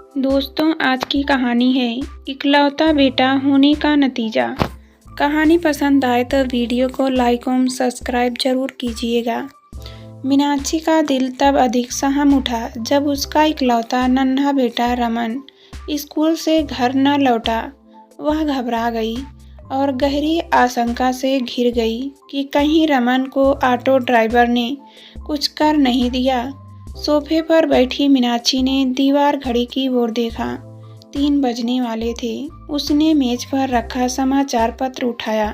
दोस्तों, आज की कहानी है इकलौता बेटा होने का नतीजा। कहानी पसंद आए तो वीडियो को लाइक और सब्सक्राइब जरूर कीजिएगा। मीनाक्षी का दिल तब अधिक सहम उठा जब उसका इकलौता नन्हा बेटा रमन स्कूल से घर न लौटा। वह घबरा गई और गहरी आशंका से घिर गई कि कहीं रमन को ऑटो ड्राइवर ने कुछ कर नहीं दिया। सोफे पर बैठी मीनाक्षी ने दीवार घड़ी की ओर देखा। 3 बजने वाले थे। उसने मेज पर रखा समाचार पत्र उठाया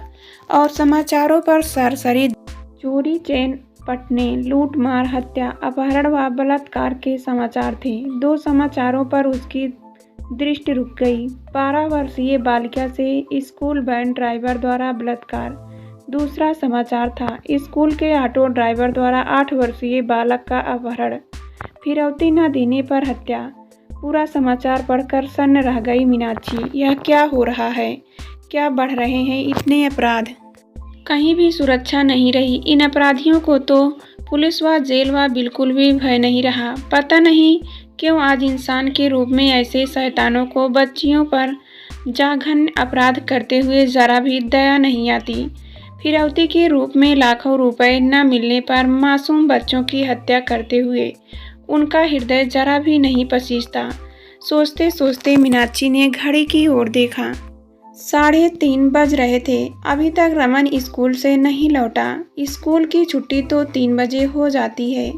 और समाचारों पर सरसरी चोरी, चेन पटने, लूट मार, हत्या, अपहरण व बलात्कार के समाचार थे। 2 समाचारों पर उसकी दृष्टि रुक गई। 12 वर्षीय बालिका से स्कूल वैन ड्राइवर द्वारा बलात्कार। दूसरा समाचार था स्कूल के ऑटो ड्राइवर द्वारा 8 वर्षीय बालक का अपहरण, फिरौती न देने पर हत्या। पूरा समाचार पढ़कर सन्न रह गई मीनाक्षी। यह क्या हो रहा है? क्या बढ़ रहे हैं इतने अपराध? कहीं भी सुरक्षा नहीं रही। इन अपराधियों को तो पुलिस व जेल व बिल्कुल भी भय नहीं रहा। पता नहीं क्यों आज इंसान के रूप में ऐसे शैतानों को बच्चियों पर जघन्य अपराध करते हुए जरा भी दया नहीं आती। फिरौती के रूप में लाखों रुपए न मिलने पर मासूम बच्चों की हत्या करते हुए उनका हृदय जरा भी नहीं पसीजता। सोचते सोचते मीनाक्षी ने घड़ी की ओर देखा। 3:30 बज रहे थे। अभी तक रमन स्कूल से नहीं लौटा। स्कूल की छुट्टी तो 3 बजे हो जाती है।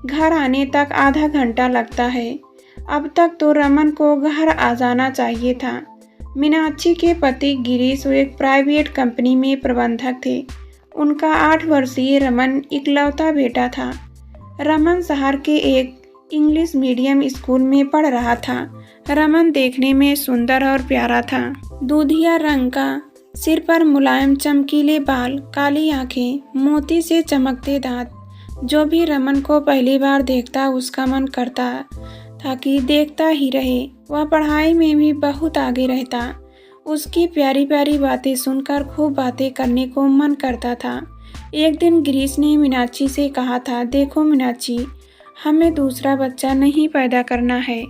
घर आने तक आधा घंटा लगता है। अब तक तो रमन को घर आ जाना चाहिए था। मीनाक्षी के पति गिरीश एक प्राइवेट कंपनी में प्रबंधक थे। उनका 8 वर्षीय रमन इकलौता बेटा था। रमन शहर के एक इंग्लिश मीडियम स्कूल में पढ़ रहा था। रमन देखने में सुंदर और प्यारा था। दूधिया रंग का, सिर पर मुलायम चमकीले बाल, काली आंखें, मोती से चमकते दांत। जो भी रमन को पहली बार देखता उसका मन करता था कि देखता ही रहे। वह पढ़ाई में भी बहुत आगे रहता। उसकी प्यारी प्यारी बातें सुनकर खूब बातें करने को मन करता था। एक दिन गिरीश ने मीनाक्षी से कहा था, देखो मीनाक्षी, हमें दूसरा बच्चा नहीं पैदा करना है।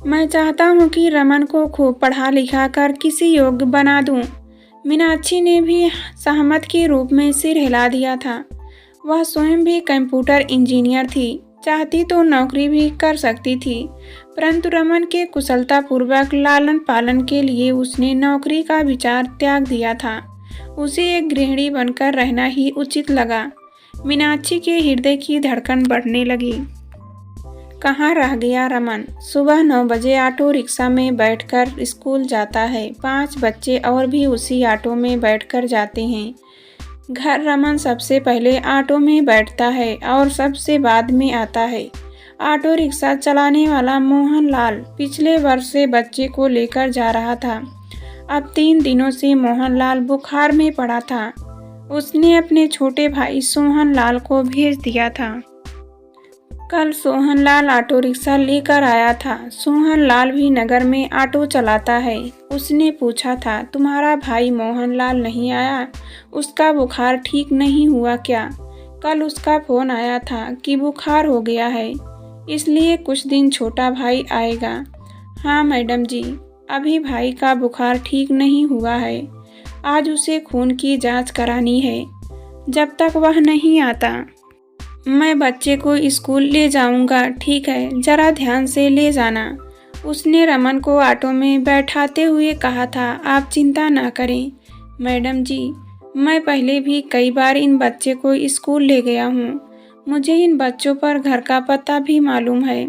मैं चाहता हूँ कि रमन को खूब पढ़ा लिखा कर किसी योग्य बना दूँ। मीनाक्षी ने भी सहमत के रूप में सिर हिला दिया था। वह स्वयं भी कंप्यूटर इंजीनियर थी। चाहती तो नौकरी भी कर सकती थी, परंतु रमन के कुशलतापूर्वक लालन पालन के लिए उसने नौकरी का विचार त्याग दिया था। उसे एक गृहिणी बनकर रहना ही उचित लगा। मीनाक्षी के हृदय की धड़कन बढ़ने लगी। कहाँ रह गया रमन? सुबह 9 बजे ऑटो रिक्शा में बैठकर स्कूल जाता है। 5 बच्चे और भी उसी ऑटो में बैठकर जाते हैं। घर रमन सबसे पहले ऑटो में बैठता है और सबसे बाद में आता है। ऑटो रिक्शा चलाने वाला मोहन लाल पिछले वर्ष से बच्चे को लेकर जा रहा था। अब 3 दिनों से मोहन लाल बुखार में पड़ा था। उसने अपने छोटे भाई सोहन लाल को भेज दिया था। कल सोहन लाल ऑटो रिक्शा लेकर आया था। सोहन लाल भी नगर में ऑटो चलाता है। उसने पूछा था, तुम्हारा भाई मोहन लाल नहीं आया? उसका बुखार ठीक नहीं हुआ क्या? कल उसका फोन आया था कि बुखार हो गया है, इसलिए कुछ दिन छोटा भाई आएगा। हाँ मैडम जी, अभी भाई का बुखार ठीक नहीं हुआ है। आज उसे खून की जांच करानी है। जब तक वह नहीं आता मैं बच्चे को स्कूल ले जाऊंगा। ठीक है, जरा ध्यान से ले जाना। उसने रमन को ऑटो में बैठाते हुए कहा था। आप चिंता ना करें मैडम जी, मैं पहले भी कई बार इन बच्चे को स्कूल ले गया हूँ। मुझे इन बच्चों पर घर का पता भी मालूम है।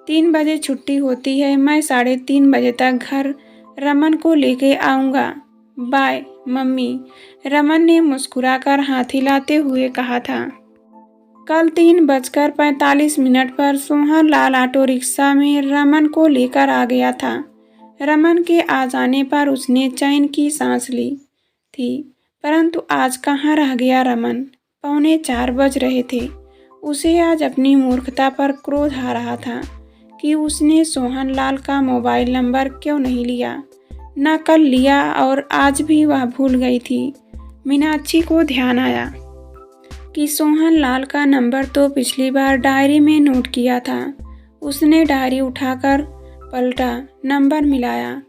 3 बजे छुट्टी होती है। मैं 3:30 बजे तक घर रमन को लेके आऊँगा। बाय मम्मी, रमन ने मुस्कुराकर हाथ हिलाते हुए कहा था। कल 3:45 पर सोहन लाल ऑटो रिक्शा में रमन को लेकर आ गया था। रमन के आ जाने पर उसने चैन की सांस ली थी, परंतु आज कहाँ रह गया रमन? 3:45 बज रहे थे। उसे आज अपनी मूर्खता पर क्रोध आ रहा था कि उसने सोहन लाल का मोबाइल नंबर क्यों नहीं लिया। न कल लिया और आज भी वह भूल गई थी। मीनाक्षी को ध्यान आया कि सोहन लाल का नंबर तो पिछली बार डायरी में नोट किया था। उसने डायरी उठाकर पलटा, नंबर मिलाया,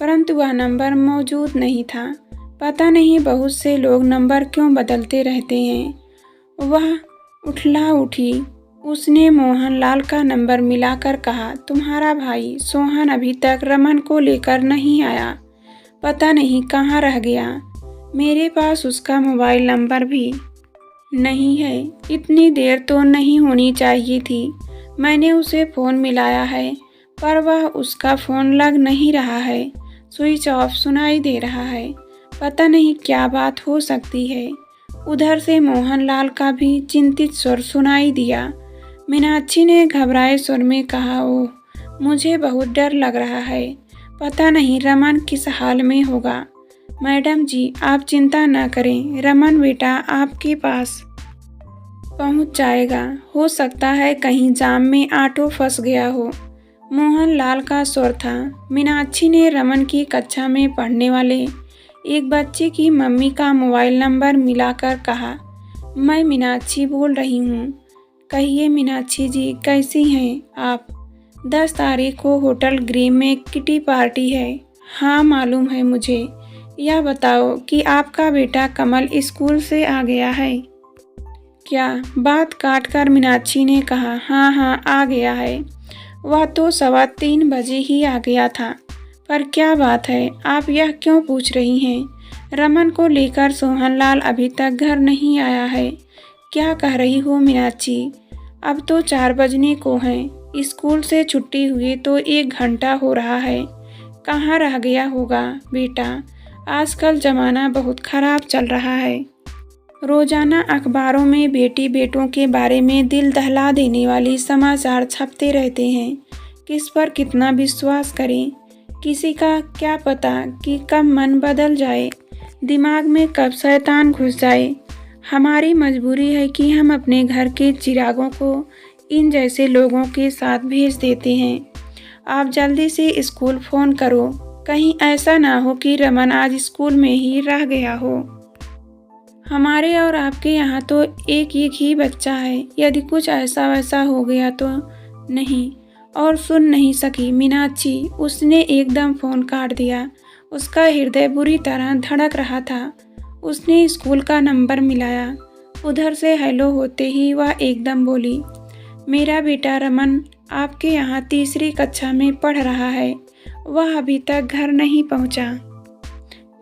परंतु वह नंबर मौजूद नहीं था। पता नहीं बहुत से लोग नंबर क्यों बदलते रहते हैं। वह उठला उठी। उसने मोहनलाल का नंबर मिलाकर कहा, तुम्हारा भाई सोहन अभी तक रमन को लेकर नहीं आया, पता नहीं कहाँ रह गया। मेरे पास उसका मोबाइल नंबर भी नहीं है। इतनी देर तो नहीं होनी चाहिए थी। मैंने उसे फ़ोन मिलाया है, पर वह उसका फ़ोन लग नहीं रहा है, स्विच ऑफ सुनाई दे रहा है। पता नहीं क्या बात हो सकती है। उधर से मोहनलाल का भी चिंतित स्वर सुनाई दिया। मीनाक्षी ने घबराए स्वर में कहा, ओह, मुझे बहुत डर लग रहा है। पता नहीं रमन किस हाल में होगा। मैडम जी, आप चिंता न करें, रमन बेटा आपके पास पहुंच जाएगा। हो सकता है कहीं जाम में ऑटो फंस गया हो। मोहनलाल का स्वर था। मीनाक्षी ने रमन की कक्षा में पढ़ने वाले एक बच्चे की मम्मी का मोबाइल नंबर मिलाकर कहा, मैं मीनाक्षी बोल रही हूँ। कहिए मीनाक्षी जी, कैसी हैं आप? 10 तारीख को होटल ग्रीन में किटी पार्टी है। हाँ मालूम है मुझे। यह बताओ कि आपका बेटा कमल स्कूल से आ गया है क्या? बात काटकर मीनाक्षी ने कहा, हाँ आ गया है। वह तो 3:15 बजे ही आ गया था। पर क्या बात है, आप यह क्यों पूछ रही हैं? रमन को लेकर सोहनलाल अभी तक घर नहीं आया है। क्या कह रही हो मीनाक्षी? अब तो 4 बजने को हैं। स्कूल से छुट्टी हुई तो 1 घंटा हो रहा है। कहाँ रह गया होगा बेटा? आजकल ज़माना बहुत ख़राब चल रहा है। रोज़ाना अखबारों में बेटी बेटों के बारे में दिल दहला देने वाले समाचार छपते रहते हैं। किस पर कितना विश्वास करें? किसी का क्या पता कि कब मन बदल जाए, दिमाग में कब शैतान घुस जाए। हमारी मजबूरी है कि हम अपने घर के चिरागों को इन जैसे लोगों के साथ भेज देते हैं। आप जल्दी से स्कूल फ़ोन करो, कहीं ऐसा ना हो कि रमन आज स्कूल में ही रह गया हो। हमारे और आपके यहाँ तो एक ही बच्चा है। यदि कुछ ऐसा वैसा हो गया तो। नहीं, और सुन नहीं सकी मीनाक्षी। उसने एकदम फ़ोन काट दिया। उसका हृदय बुरी तरह धड़क रहा था। उसने स्कूल का नंबर मिलाया। उधर से हेलो होते ही वह एकदम बोली, मेरा बेटा रमन आपके यहाँ 3री कक्षा में पढ़ रहा है। वह अभी तक घर नहीं पहुँचा।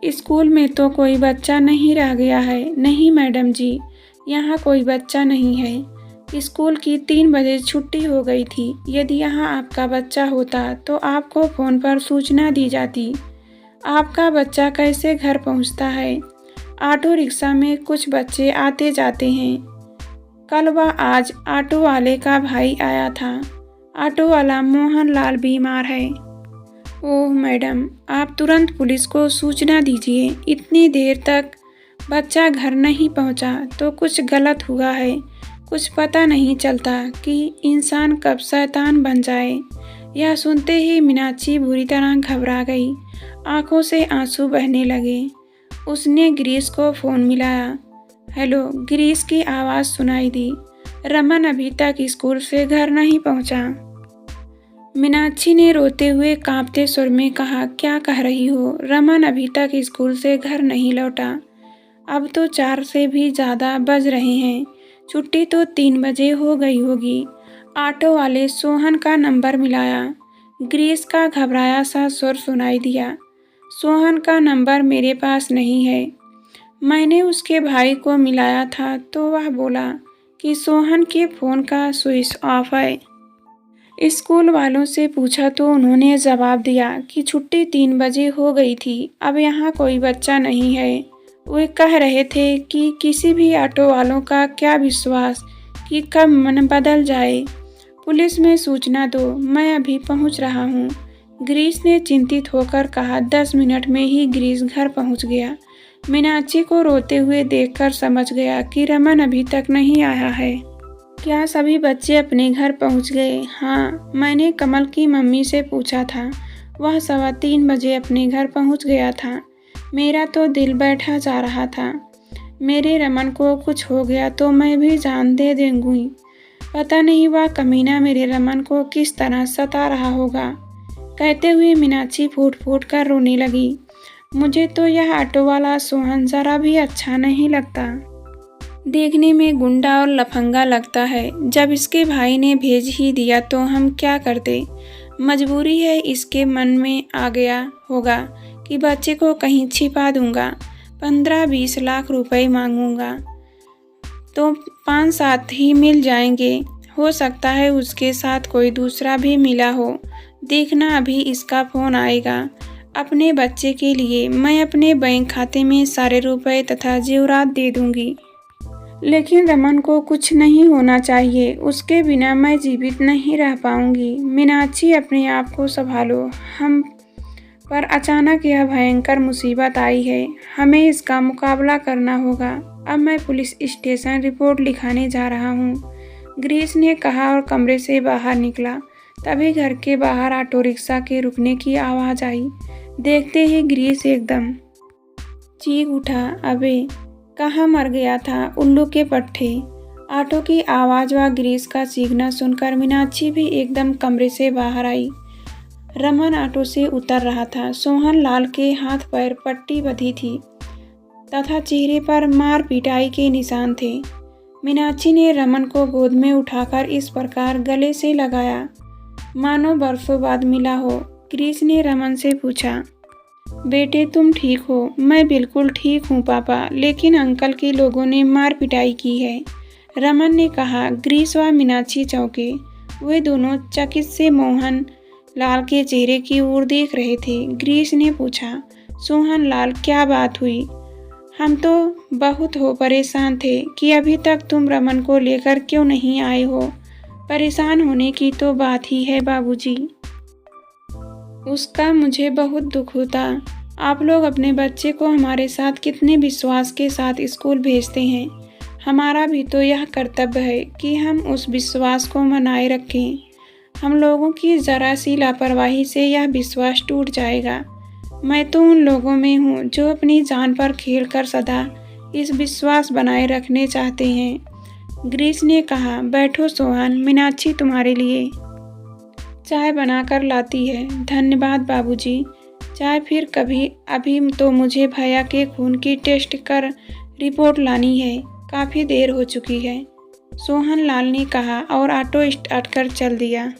स्कूल में तो कोई बच्चा नहीं रह गया है। नहीं मैडम जी, यहाँ कोई बच्चा नहीं है। स्कूल की 3 बजे छुट्टी हो गई थी। यदि यहाँ आपका बच्चा होता तो आपको फ़ोन पर सूचना दी जाती। आपका बच्चा कैसे घर पहुँचता है? ऑटो रिक्शा में कुछ बच्चे आते जाते हैं। कल व आज ऑटो वाले का भाई आया था। ऑटो वाला मोहनलाल बीमार है। ओह मैडम, आप तुरंत पुलिस को सूचना दीजिए। इतनी देर तक बच्चा घर नहीं पहुंचा तो कुछ गलत हुआ है। कुछ पता नहीं चलता कि इंसान कब शैतान बन जाए। यह सुनते ही मीनाक्षी बुरी तरह घबरा गई। आंखों से आंसू बहने लगे। उसने गिरीश को फ़ोन मिलाया। हेलो, गिरीश की आवाज़ सुनाई दी। रमन अभी तक स्कूल से घर नहीं पहुंचा। मीनाक्षी ने रोते हुए कांपते स्वर में कहा, क्या कह रही हो? रमन अभी तक स्कूल से घर नहीं लौटा। अब तो 4 से भी ज़्यादा बज रहे हैं। छुट्टी तो 3 बजे हो गई होगी। ऑटो वाले सोहन का नंबर मिलाया। गिरीश का घबराया सा स्वर सुनाई दिया। सोहन का नंबर मेरे पास नहीं है। मैंने उसके भाई को मिलाया था तो वह बोला कि सोहन के फ़ोन का स्विच ऑफ है। स्कूल वालों से पूछा तो उन्होंने जवाब दिया कि छुट्टी 3 बजे हो गई थी। अब यहाँ कोई बच्चा नहीं है। वे कह रहे थे कि किसी भी ऑटो वालों का क्या विश्वास कि कब मन बदल जाए। पुलिस में सूचना दो, मैं अभी पहुँच रहा हूँ। गिरीश ने चिंतित होकर कहा। 10 मिनट में ही गिरीश घर पहुँच गया। मीनाक्षी को रोते हुए देखकर समझ गया कि रमन अभी तक नहीं आया है। क्या सभी बच्चे अपने घर पहुंच गए? हाँ, मैंने कमल की मम्मी से पूछा था। वह 3:15 बजे अपने घर पहुंच गया था। मेरा तो दिल बैठा जा रहा था। मेरे रमन को कुछ हो गया तो मैं भी जान दे दूंगी। पता नहीं वह कमीना मेरे रमन को किस तरह सता रहा होगा। कहते हुए मीनाक्षी फूट फूट कर रोने लगी। मुझे तो यह ऑटो वाला सोहन जरा भी अच्छा नहीं लगता। देखने में गुंडा और लफंगा लगता है। जब इसके भाई ने भेज ही दिया तो हम क्या करते। मजबूरी है, इसके मन में आ गया होगा कि बच्चे को कहीं छिपा दूंगा। 15-20 लाख रुपए मांगूंगा तो 5-7 ही मिल जाएंगे। हो सकता है उसके साथ कोई दूसरा भी मिला हो। देखना अभी इसका फ़ोन आएगा। अपने बच्चे के लिए मैं अपने बैंक खाते में सारे रुपए तथा जेवरात दे दूंगी। लेकिन रमन को कुछ नहीं होना चाहिए। उसके बिना मैं जीवित नहीं रह पाऊंगी। मीनाक्षी, अपने आप को संभालो। हम पर अचानक यह भयंकर मुसीबत आई है। हमें इसका मुकाबला करना होगा। अब मैं पुलिस स्टेशन रिपोर्ट लिखाने जा रहा हूँ, गिरीश ने कहा और कमरे से बाहर निकला। तभी घर के बाहर ऑटो रिक्शा के रुकने की आवाज़ आई। देखते ही गिरीश एकदम चीख उठा, अबे कहाँ मर गया था उल्लू के पट्टे। ऑटो की आवाज़ व गिरीश का चीखना सुनकर मीनाक्षी भी एकदम कमरे से बाहर आई। रमन ऑटो से उतर रहा था। सोहन लाल के हाथ पैर पट्टी बंधी थी तथा चेहरे पर मार पिटाई के निशान थे। मीनाक्षी ने रमन को गोद में उठाकर इस प्रकार गले से लगाया मानो बरसों बाद मिला हो। गिरीश ने रमन से पूछा, बेटे तुम ठीक हो? मैं बिल्कुल ठीक हूँ पापा, लेकिन अंकल के लोगों ने मार पिटाई की है, रमन ने कहा। गिरीश व मीनाक्षी चौंके। वे दोनों चकित से मोहन लाल के चेहरे की ओर देख रहे थे। गिरीश ने पूछा, सोहन लाल क्या बात हुई? हम तो बहुत परेशान थे कि अभी तक तुम रमन को लेकर क्यों नहीं आए हो। परेशान होने की तो बात ही है बाबूजी। उसका मुझे बहुत दुख होता। आप लोग अपने बच्चे को हमारे साथ कितने विश्वास के साथ स्कूल भेजते हैं। हमारा भी तो यह कर्तव्य है कि हम उस विश्वास को बनाए रखें। हम लोगों की ज़रा सी लापरवाही से यह विश्वास टूट जाएगा। मैं तो उन लोगों में हूँ जो अपनी जान पर खेलकर सदा इस विश्वास बनाए रखने चाहते हैं। गिरीश ने कहा, बैठो सोहन, मीनाक्षी तुम्हारे लिए चाय बनाकर लाती है। धन्यवाद बाबूजी। चाय फिर कभी। अभी तो मुझे भैया के खून की टेस्ट कर रिपोर्ट लानी है। काफ़ी देर हो चुकी है, सोहन लाल ने कहा और ऑटो स्टार्ट कर चल दिया।